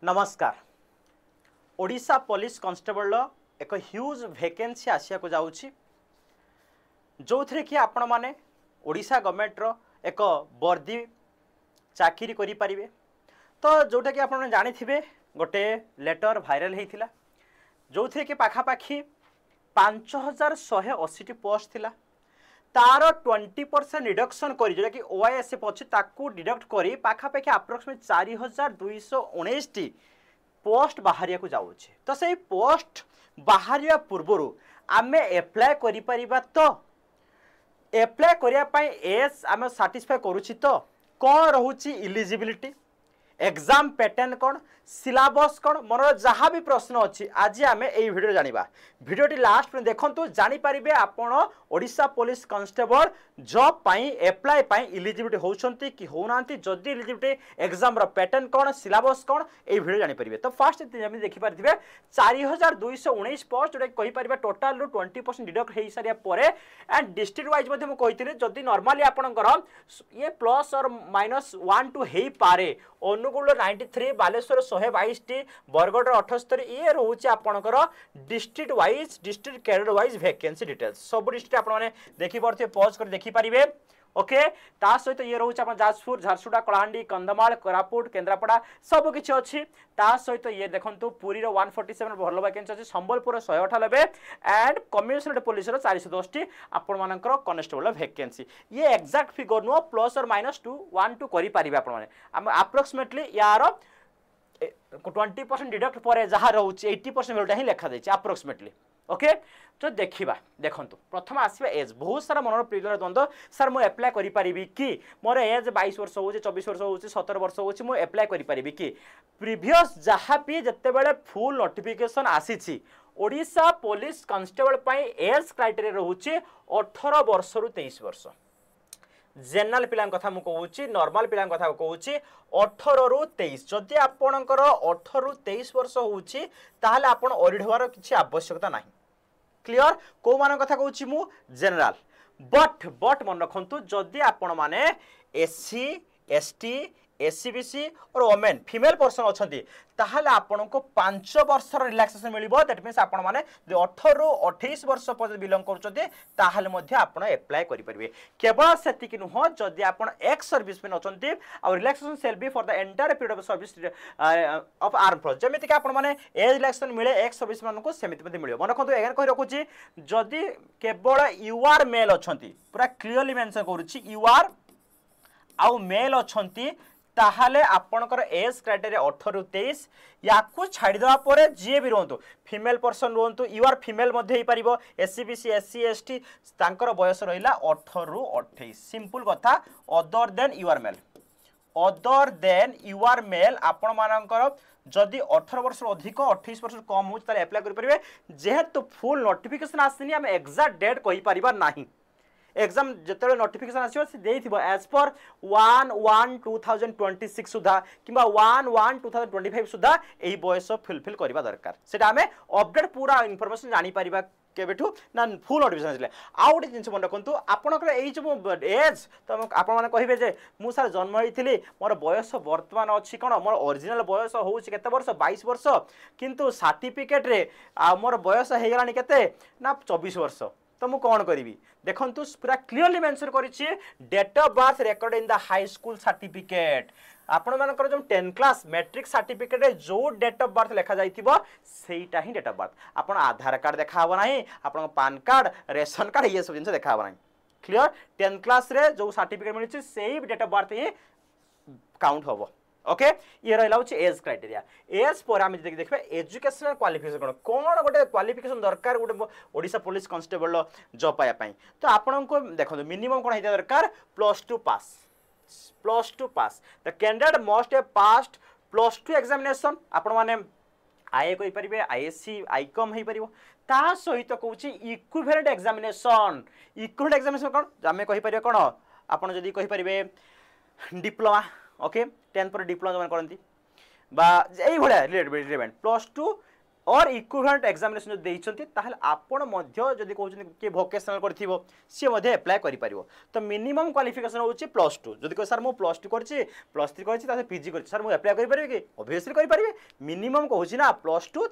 नमस्कार। Odisha police constable एक huge vacancy आसिया को जाउछि जो थे कि आपण माने ओडिशा गवर्नमेंट रो एक वर्दी चाकरी करि परिबे। तो जोटा कि आपण जानि थिबे गोटे लेटर वायरल हेतिला जो थे कि पाखापाखी 5180 पोस्ट थिला तार 20% रिडक्शन करी जोटा कि ओआईएसएफ अच्छे ताकू डिडक्ट करी पाखापाखि अप्रोक्सीमेट 4219 टी पोस्ट बाहरिया को जाउछे। तो सही पोस्ट बाहरिया पूर्वरु आमे एप्लाय करि परिबा। तो एप्लाय करिया पई एज आमे सैटिस्फाई करूछि तो कोन रहउछि इलिजिबिलिटी एग्जाम पैटर्न कौन सिलेबस कौन मोर जहाँ भी प्रश्न अच्छी आज आम यही भिडियो जानिबा। भिडियोटी लास्ट में देखंतु जानि परिबे आपण ओडिशा पुलिस कांस्टेबल जॉब पाई एप्लाय पाई इलिजिबिलिटी होउछंती कि होउनांती जदी इलिजिबिलिटी एग्जाम रो पैटर्न कौन सिलेबस कौन यही भिडियो जानि परिबे। तो फर्स्ट जमी देखि पारथिबे 4219 पोस्ट जोटा कहि परिबे टोटल रो 20% डिडक्ट हेई सारिया परे एंड डिस्ट्रिक्ट वाइज मध्ये म कहिथिले जदी नॉर्मली आपणकर ये प्लस और माइनस 1 2 हेई पारे अनुगुल 93 बालेश्वर 122 टी बरगढ़ 78 ये रोचे आपणकर district wise district cadre wise vacancy details सब डिस्ट्रिक्ट आपण माने देखि परथे पॉज कर देखि परिबे। ओके ता सहित ये रोचे आपण जाजपुर झारसुडा कलाहांडी कंधमाल कोरापुट केन्द्रापड़ा सब किछि अछि। ता सहित ये देखंतु पुरी रो 147 भरल वैकेंसी अछि संबलपुर 198 एंड कमिशनरेट पुलिस रो 410 टी आपण मानकर कांस्टेबल वैकेंसी ये एग्जैक्ट फिगर नो प्लस और माइनस 2 1 2 करि परिबे आपण माने हम अप्रोक्सीमेटली यार 20% डिडक्ट पर जहाँ रोचे 80% वैल्यूटा ही लिखा जाइए अप्रोक्सीमेटली। ओके तो देखा देखो प्रथम आसवा एज बहुत सारा मनर प्रिय द्वंद्व सर मुझे एप्लाय करि परिबी कि मोर एज 22 वर्ष हो 24 वर्ष हो 17 वर्ष हो मुझे एप्लाय करि परिबी कि प्रीवियस जहाँ भी जिते बड़े फुल नोटिफिकेशन आसी ओडिशा पुलिस कांस्टेबल पाई एज क्राइटेरिया रोचे 18 वर्ष रु 23 वर्ष जेनरल पिलांग कथा मु कहूची नॉर्मल पिलांग कथा कहूची 18 रु 23 जदि आपणकर 18 रु 23 वर्ष होउची ताहाले आपण ओरिढवार किछि आवश्यकता नाही। क्लियर को मान कथा कहूची मु जनरल बट मन रखंतु जदि आपण माने एससी एसटी एससीबीसी और वोमेन फीमेल पर्सन अच्छी ताहले आपण को 5 वर्ष रिलैक्सेशन मिलिबो। दैट मीन्स आपण माने 18 रु 28 वर्ष पर्यंत बिलोंग करछते ताहले मध्ये आपण एप्लाय करि परिबे। केवल सेति कि नुह जदि आपण एक्स सर्विसमैन अछंती और relaxation shall be for the entire period of service of arm force जेमिति कि आपण माने एज रिलैक्सेशन मिले एक्स सर्विसमैन को सेमिति मध्ये मिलिबो। मन रखंतु एगन कहि रखुची जदि केवल यू आर मेल अछंती पूरा क्लियरली मेंशन करूची यू आर आउ मेल अछंती ताहले आपणकर एज क्राइटेरिया 18 रु 23 याकू छाड़ी देवा परे जे भी रहंतु फीमेल पर्सन रहंतु यू आर फीमेल मध्ये ही परिबो एससीबीसी एससी एसटी तांकर बयस रहिला 18 रु 28 सिंपल कथा। Other than you are male आपण मानकर जदि 18 वर्ष अधिक 28 वर्ष कम हो ताले अप्लाई करि परिबे। जेहेतु फुल नोटिफिकेशन आसिनी हम एग्जैक्ट डेट कहि परिबा नाही एग्जाम जिते नोटिफिकेशन आसो एज पर 1/1/2026 सुधा कि 1/1/2025 सुधा यही बयस फुलफिल करवा दरकार से आम अपडेट पूरा इनफॉरमेशन जानी परिबा केबेठू ना फुल नोटिफिकेशन आसिले। आउ गोटे जिन मन रखु आपणकर यही जो एज तो आप कहे जे मु सर जन्म होती मोर बयस बर्तमान अच्छी कौन मोर ओरिजिनल बयस हूँ केते वर्ष 22 वर्ष किंतु सर्टिफिकेट रे मोर बयस हो गलानी केते ना 24 वर्ष। तो मु कौन करी देखंतु पूरा क्लियरली मेंशन करिछि date of birth record in the high school certificate आपण मानकर जो 10 क्लास मैट्रिक सर्टिफिकेट रे जो डेट ऑफ बर्थ लिखा जाइथिबो सेटा ही डेट ऑफ बर्थ आपण आधार कार्ड देखा हबो नाही आपण पैन कार्ड रेशन कार्ड ये सब जिंस देखा हबो नाही। क्लियर 10 क्लास रे जो सर्टिफिकेट मिलिछि सेही डेट ऑफ बर्थ ही काउंट हबो। ओके ये रहा हूँ एज क्राइटेरिया एज पर आम देखिए एजुकेशनल क्वालिफिकेशन कौन गोटे क्वालिफिकेशन दरकार गोटे ओडिशा पुलिस कांस्टेबल जॉब पाइबा तो आपण को देखो मिनिमम कौन होता दरकार +2 pass the candidate must have passed +2 examination आपण माने आईए कहि परिबे आईएससी आईकॉम हे परिबो ता सहित कहूची इक्विवेलेंट एग्जामिनेशन कौन आमे कहि परिबे कोन आपण जदी कहि परिबे डिप्लोमा ओके 10 पर डिप्लोमा जो करती यही भाया रिलेवेंट +2 और इक्विवेलेंट एग्जामिनेशन जो देइछंती ताहले आपण मध्य जदि कहउछंती के वोकेशनल करथिबो सी मध्य अप्लाई करि परिबो। तो मिनिमम क्वालिफिकेशन होउची +2 जदि को सर मु +2 करछि +3 करछि तासे पीजी करछि सर मु अप्लाई करि परिबे कि ऑब्वियसली करि परिबे मिनिमम कहउची ना +2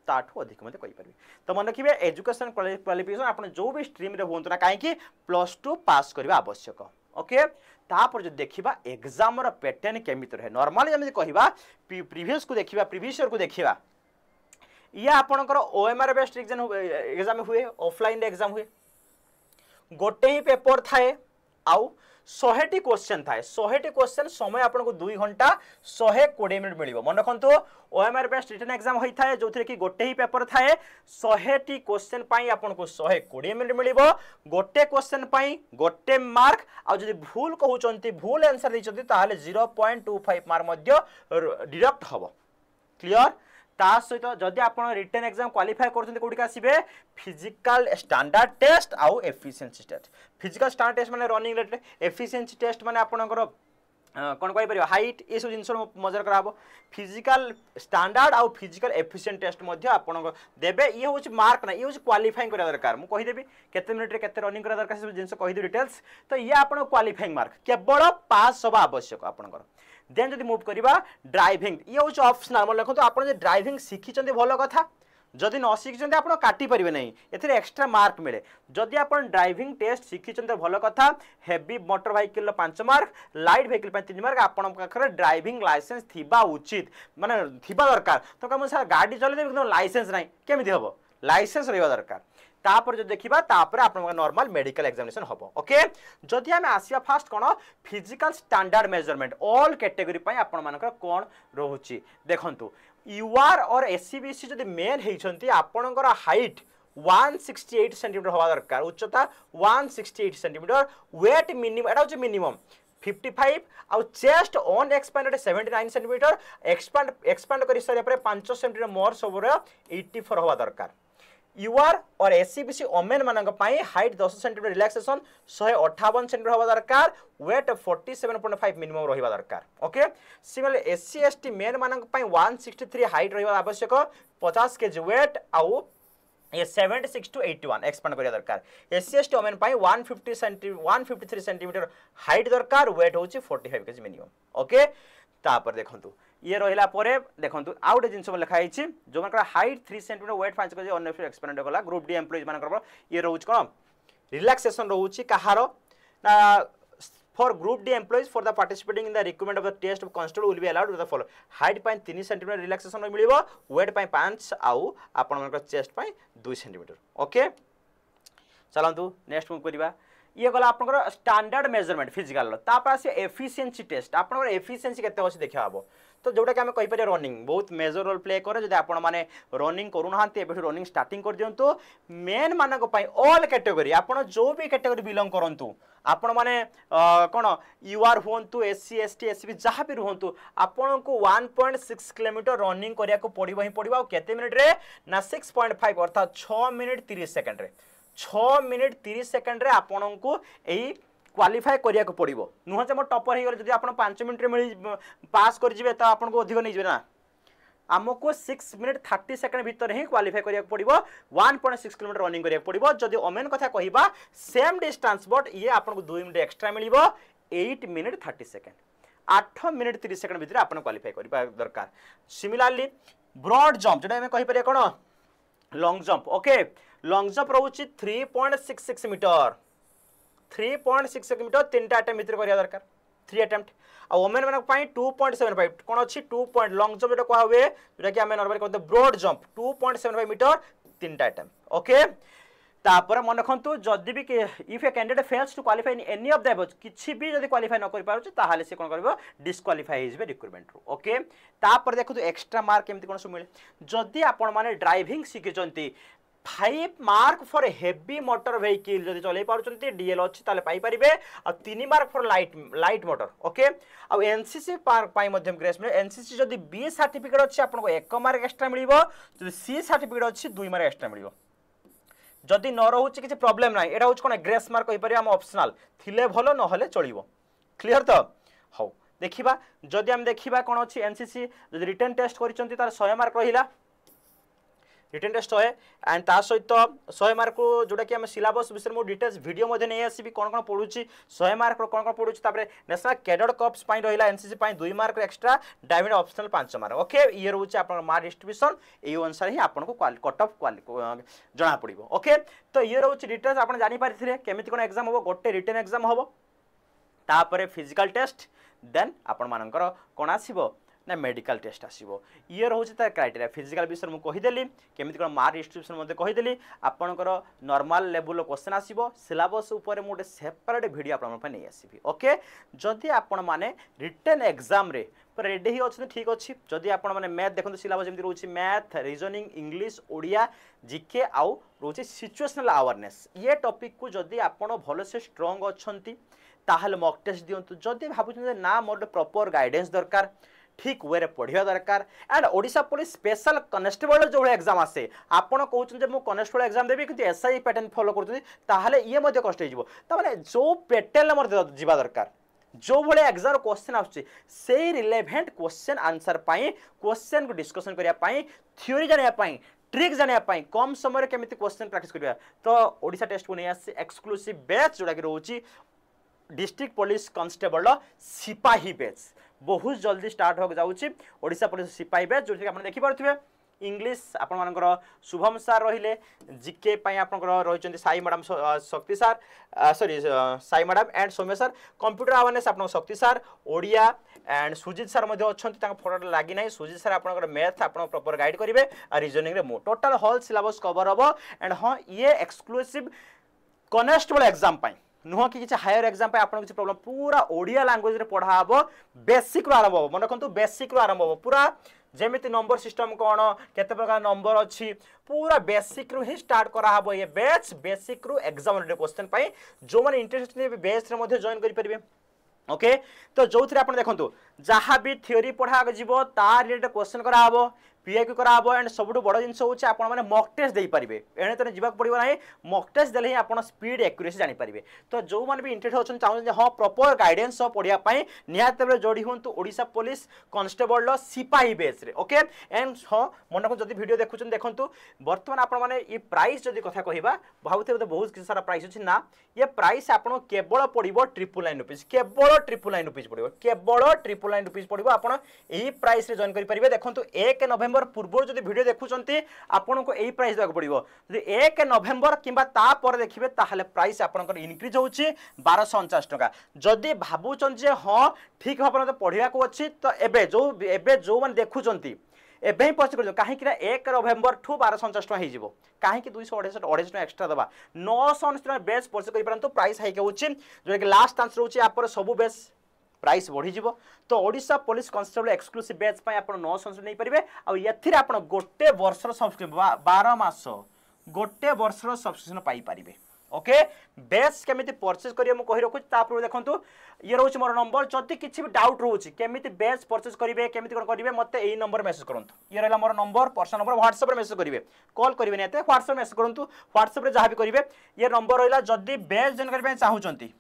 ताठू अधिक मते करि परिबे। तो मन रखिबे एजुकेशन क्वालिफिकेशन आपण जो भी स्ट्रीम रे होंतु ना काहे कि +2 पास करबा आवश्यक। ओके तापर जो देखिबा एग्जाम रो पैटर्न केमिति रहे नॉर्मली हम कहिबा प्रीवियस को देखिबा प्रीवियस ईयर को देखिबा या आपणकर ओएमआर बेस्ड एग्जाम हुए ऑफलाइन एग्जाम हुए गोटे ही पेपर थाए आउ 100टी क्वेश्चन थाए 100टी क्वेश्चन समय आपको 2 घंटा 120 मिनिट मिलिबो। मन रखंतु ओएमआर बेस्ड रिटन एग्जाम होई थाए जोथरे कि गोटे ही पेपर थाए 100टी क्वेश्चन पाई आपको 120 मिनिट मिलिबो। गोटे क्वेश्चन पाई गोटे मार्क आ जदि भूल कहउचंती भूल आंसर दैचंती ताहाले 0.25 मार्क मध्य डिडक्ट हबो। क्लियर ता सहित जदि आप रिटन एग्जाम क्वालिफाई करते कौटिक आसबे फिजिकल स्टैंडर्ड टेस्ट आउ efficiency test. Physical standard test माने रनिंग रेट एफिशिएंसी टेस्ट माने आपनकर कौन कहि परियो हाइट ये सब जिनस मजर कराबो। फिजिकल स्टैंडर्ड आउ फिजिकल एफिशिएंट टेस्ट मध्य आपन देबे ये होची मार्क ना ये होची क्वालिफाइंग करा दरकार मु कहि देबी केते मिनिट रे केते रनिंग करा दरकार सब जिनस कहि दे डिटेल्स। तो ये आपन क्वालिफाइंग मार्क केवल पास होबा आवश्यक आपनकर। देन जदि मूव करिबा ड्राइविंग ये होची ऑप्शनल मन लखो तो आपन जे ड्राइविंग शिखि चंदी भलो कथा जदि न शिखिचंदी आपण काटी परिबे नहीं एथिरे एक्स्ट्रा मार्क मिले। जदि आपण ड्राइविंग टेस्ट शिखिचंदी भलो कथा heavy motor vehicle 5 mark light vehicle 3 mark आपण पाखरे ड्राइविंग लाइसेंस थिबा उचित माने थिबा दरकार। तो कम सर गाड़ी चले देबे लाइसेंस नाही केमिति हबो लाइसेंस रहबा दरकार। तापर जो देखिबा तापर आपण नॉर्मल मेडिकल एग्जामिनेशन हबो। ओके जदि हम आसिया फास्ट कोन physical standard measurement all category पई आपण मानकर कोन रहउची देखंतु यूआर और एससीबीसी जदि मेन हेइछंती आपणकर हाइट 168 सेंटीमीटर हवा दरकार उच्चता 168 सेंटीमीटर वेट मिनिमम एटा होची मिनिमम 55 आउ chest on expanded 79 centimetre expand करि सरे पर 5 सेंटीमीटर मोर सबरे 84 हवा दरकार। यूआर और एससीबीसी ओमेन मानक पाई हाइट 10 सेंटीमीटर रिलैक्सेशन 158 सेंटीमीटर हवा दरकार वेट 47.5 मिनिमम रहिबा दरकार। Okay similar SC ST main मानक पाई 163 हाइट रहिबा आवश्यक 50 केजी वेट आउ ये 76 to 81 एक्सपांड करिया दरकार। एससी एसटी ओमेन पाई 153 सेंटीमीटर हाइट दरकार वेट होची 45 केजी मिनिमम। ओके तापर देखंतु ये रहिला परे देखंतु आउट जिंस लिखा है जो मन height 3 centimetre weight 5 KG unnecessary expend गला ग्रुप डी एम्प्लॉइज मान ये रोच कोन रिलैक्सेशन रोची कहारो ना for group D employees for the participating in the recruitment of the test of constable will be allowed with the follow height पाई 3 centimetre relaxation मिलिबो वेट पाई 5 आउ आपन मन चेस्ट पाई 2 सेंटीमीटर। ओके चलंतु नेक्स्ट मूव करिबा ये गला आपनकर स्टैंडर्ड मेजरमेंट फिजिकल तापर आसे एफिशिएंसी टेस्ट आपनकर एफिशिएंसी केते अछि देखा हबो। तो जोटा कि आम कहि परिया रनिंग बहुत मेजर रोल प्ले करे जदि आपण माने रनिंग करू नाहंती एबे रनिंग स्टार्टिंग कर दियंतु मेन मानक पई ऑल कैटेगरी आपण जो भी कैटेगरी बिलोंग करंतु आपण माने कोन यूआर होंतु एससी एसटी एसबी जहां भी होंतु आपण को 1.6 किलोमीटर रनिंग करिया को पड़िबो ही पड़िबो केते मिनिट रे ना 6.5 अर्थात 6 मिनिट 30 सेकंड रे 6 मिनिट 30 सेकंड रे आपण को एई क्वालिफाई करिया को पड़िबो नुह जे मो टॉपर हे गले जदि आपण 5 मिनिट रे मिली पास कर जिवे त आपण को अधिक नै जिवे ना हमको 6 मिनिट 30 सेकंड भीतर ही क्वालिफाई करिया को पड़िबो 1.6 किलोमीटर रनिंग करिया को पड़िबो। जदि ओमेन कथा कहिबा सेम डिस्टेंस बट ये आपण को 2 मिनिट एक्स्ट्रा मिलिबो 8 मिनिट 30 सेकंड 8 मिनिट 30 सेकंड भीतर आपण क्वालिफाई करिबा दरकार। सिमिलरली ब्रॉड जंप जेटा हम कहि परिया कोन long jump. Okay long jump रहउची 3.66 मीटर 3.66 मीटर 3टा अटेम्प्ट भीतर करिया दरकार 3 अटेम्प्ट आ वोमेन मानक पाई 2.75 कोन अछि 2 पॉइंट लॉन्ग जंप जेटा कोआ हुए जेटा कि हम नॉर्मली कहते ब्रॉड जंप 2.75 मीटर 3टा अटेम्प्ट। ओके तापर मन रखंतु जदि भी if a candidate fails to qualify in any of the above किछि भी जदि क्वालिफाई न कर पारुछ ताहाले से कोन करबो डिस्क्वालिफाई हिजबे रिक्रूटमेंट रो। ओके तापर देखु एक्स्ट्रा मार्क केमति कोन सु मिले जदि आपण माने ड्राइविंग सिखिचंती 5 mark for heavy motor vehicle जदि चलै पारुचंती डीएल अछि ताले पाई परिबे आ 3 mark for light motor. Okay आ एनसीसी पार्क पाई मध्यम ग्रेस मिले एनसीसी जदि बी सर्टिफिकेट अछि आपन को 1 मार्क एक्स्ट्रा मिलिबो जदि सी सर्टिफिकेट अछि 2 मार्क एक्स्ट्रा मिलिबो जदि न रहउछि किछि प्रॉब्लम नै एटा होछ कोन ग्रेस मार्क कहि परिया हम ऑप्शनल थिले भलो न हले चलिबो। क्लियर तो हौ देखिबा जदि हम देखिबा कोन अछि एनसीसी जदि रिटन टेस्ट करिचंती तार 100 मार्क रहिला रिटन टेस्ट 100 एंड ता सहित 100 मार्क को जोटा कि हम सिलेबस विषय में डिटेल्स वीडियो मध्ये नै आसीबी कोन कोन पढुची 100 मार्क कोन कोन पढुची तापर नेशनल कैडेट कॉर्प्स पई रहिला एनसीसी पई 2 mark extra diamond optional 5 mark okay ये रहउची आपन मार्क डिस्ट्रीब्यूशन ए अनुसार ही आपन को कट ऑफ जना पड़िबो ओके तो ये रहउची डिटेल्स आपन जानि पारिथिले केमिति कोन एग्जाम होबो गोटे रिटन एग्जाम होबो तापर फिजिकल टेस्ट देन आपण मानकर कोन आसीबो ना मेडिकल टेस्ट आसीबो ये रहउची तार क्राइटेरिया फिजिकल विषय मु कहि देली केमिति कोन मार्क डिस्ट्रीब्यूशन मध्ये कहि देली आपनकर नॉर्मल लेवल क्वेश्चन आसीबो सिलेबस ऊपर मोटे सेपरेट वीडियो आपन पे नै आसीबी ओके जदि आपण माने रिटन एग्जाम रे रेडी ही अच्छे ठीक अच्छी जदि आपण माने मैथ देखो सिलेबस जमी रोचे math reasoning English Odia GK आउ रोचे सिचुएशनल अवेयरनेस ये टॉपिक को जदि आपण भल से स्ट्रांग अच्छंती ताहले मॉक टेस्ट दियंतु जदि भाबुछन ना मोर प्रॉपर गाइडेंस दरकार ठीक वे पढ़ा दरकार and Odisha police special constable जो एग्जाम आसे आपड़ कहते हैं कनेस्टेबल एग्जाम देवी कि एसआई पैटर्न फॉलो करते ये कष्ट हो जो पैटर्न जीवा दरकार जो भाई एग्जाम क्वेश्चन आसे रिलेवेंट क्वेश्चन आंसर पाई क्वेश्चन को डिस्कशन करने थ्योरी जानापी ट्रिक जानापी कम समय केमी क्वेश्चन प्रैक्टिस करवा तो ओडिशा टेस्ट को नहीं आसे एक्सक्लूसिव बैच जोटा कि रोची डिस्ट्रिक्ट पुलिस कांस्टेबल सिपाही बैच बहुत जल्दी स्टार्ट हो जाऊँगी ओडिशा पुलिस सिपाही बैच जो आप देखिपे इंग्लिश आपण मानकर शुभम सार रहिले जीके रही साई मैडम शक्ति सार सॉरी साई मैडम एंड सौम्य सार कंप्यूटर अवेयरनेस आप शक्ति सार ओडिया एंड सुजित सार अच्छा फोटो लगी ना सुजित सार आप मैथ आप प्रॉपर गाइड करेंगे रीजनिंग रे मो टोटल होल सिलेबस कवर हम एंड हाँ ये एक्सक्लूसिव कनेस्टेबल एग्जाम पाई नुह कि हायर एग्जाम आप प्रॉब्लम पूरा ओडिया लैंग्वेज रे पढ़ा हम बेसिक रू आरंभ हम मन रखु बेसिक रू आरंभ हम पूरा जेमिति नंबर सिस्टम कौन केते प्रकार नंबर अच्छी पूरा बेसिक रू ही स्टार्ट करा हबो ये बैच बेसिक रू एग्जाम क्वेश्चन पाई जो माने इंटरेस्टेड बैच रे मध्ये जॉइन करि परिबे ओके तो जो थी आप देखो जहाँ भी थ्योरी पढ़ा जीवो तार रिलेटेड क्वेश्चन करा हबो पीआईक्यू करा हबो एंड सबुठु बड़ जिनस होचे आपण माने मॉक टेस्ट देई परिबे एने तने जीवाक पड़िबो नाही मॉक टेस्ट देले ही आपण स्पीड एक्यूरेसी जानि परिबे तो जो माने भी इंटरेस्ट होचन चाहन जे हां प्रॉपर गाइडेंस सब पढ़िया पई निहात बेले जोड़ी होंतु ओडिशा पुलिस कांस्टेबल सिपाही बेस रे ओके एंड हां मन को जदी वीडियो देखुचन देखंतु वर्तमान आपण माने ई प्राइस जदी कथा कहिबा भाबुते बहुत किछ सारा प्राइस अछि ना ये प्राइस आपण केवल पड़िबो 999 रुपीस केवल 999 रुपीस पड़िबो केवल 999 रुपीस पड़िबो आपण एही प्राइस रे जॉइन करि परिबे देखंतु 1 नवेम्बर पूर्व जदि वीडियो देखुचंती आपन को एही प्राइस देक पड़िबो जदि 1 नवेम्बर किबा ता पर देखिबे ताहले प्राइस आपनकर इनक्रीज होउची 1249 टका जदि भाबुचन जे हां ठीक अपन तो पढ़िया को अछि तो एबे जो मन देखुचंती एबे ही पहुँच कर कहीं 1 नवेम्बर ठू 1249 टका हो कहीं 268 एक्सट्रा दबा 999 बेस परचेज कर प्राइस हाइक हो जो कि लास्ट आंसर होची आप सब बेस प्राइस बढ़ी जीवो तो Odisha police constable exclusive batch पई आपण 900 नहीं परिबे आ एथिरे आपण गोटे वर्षर सब्सक्रिप्शन 12 मास गोटे वर्षर सब्सक्रिप्शन पाई परिबे ओके बेस केमिति परचेज करियो मु कहि रखु तापर देखंतु ये रहउची मोर नंबर जति किछि भी डाउट रहउची केमिति बेस परचेज करिवे केमिति कोन करिवे मते एई नंबर मैसेज करंतु ये रहला मोर नंबर पर्सनल नंबर व्हाट्सएप रे मैसेज करिवे कॉल करिवे नेते व्हाट्सएप मैसेज करंतु व्हाट्सएप रे जहां भी करिवे ये नंबर रहला जति बेस जन करिवे चाहउचंती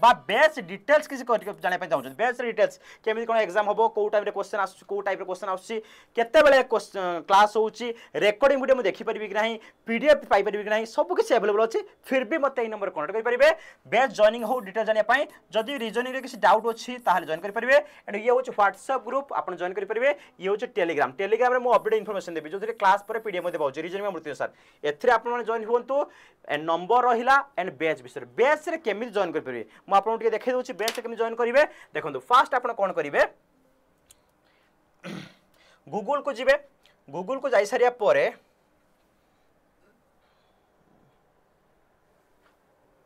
बा बेस डिटेल्स किसी जाने पे चाहते बेस डिटेल्स केमी कौन एग्जाम हम कौ टाइप क्वेश्चन आस टाइप क्वेश्चन आसते क्लास होची रेकर्डिंग वीडियो मुझे देखिपारि कि नहीं पीडीएफ पाइपर कि नहीं सब किसी अवेलेबल अच्छी फिर भी मत नंबर कनेक्ट करेंगे बेस जॉइनिंग हो डिटेल जानापी जदि रीजनिंग किसी डाउट अच्छी जॉइन करेंगे एंड ये हूँ व्हाट्सएप ग्रुप आप जॉइन करेंगे ये हूँ टेलीग्राम टेलीग्राम में अपडेट इनफॉरमेशन देवी जो क्लास पर पीडीएफ में पाऊँ रीजनिंग मृत्यु सर एथेर जॉइन हूँ एंड नंबर रहा एंड बेच विषय बेस केमी जॉइन करेंगे मुझे आपको देखे दूसरी बेच केमी जॉइन करेंगे देखो फास्ट आप कौन करेंगे गूगल को जी गूगल को जाई सारिया परे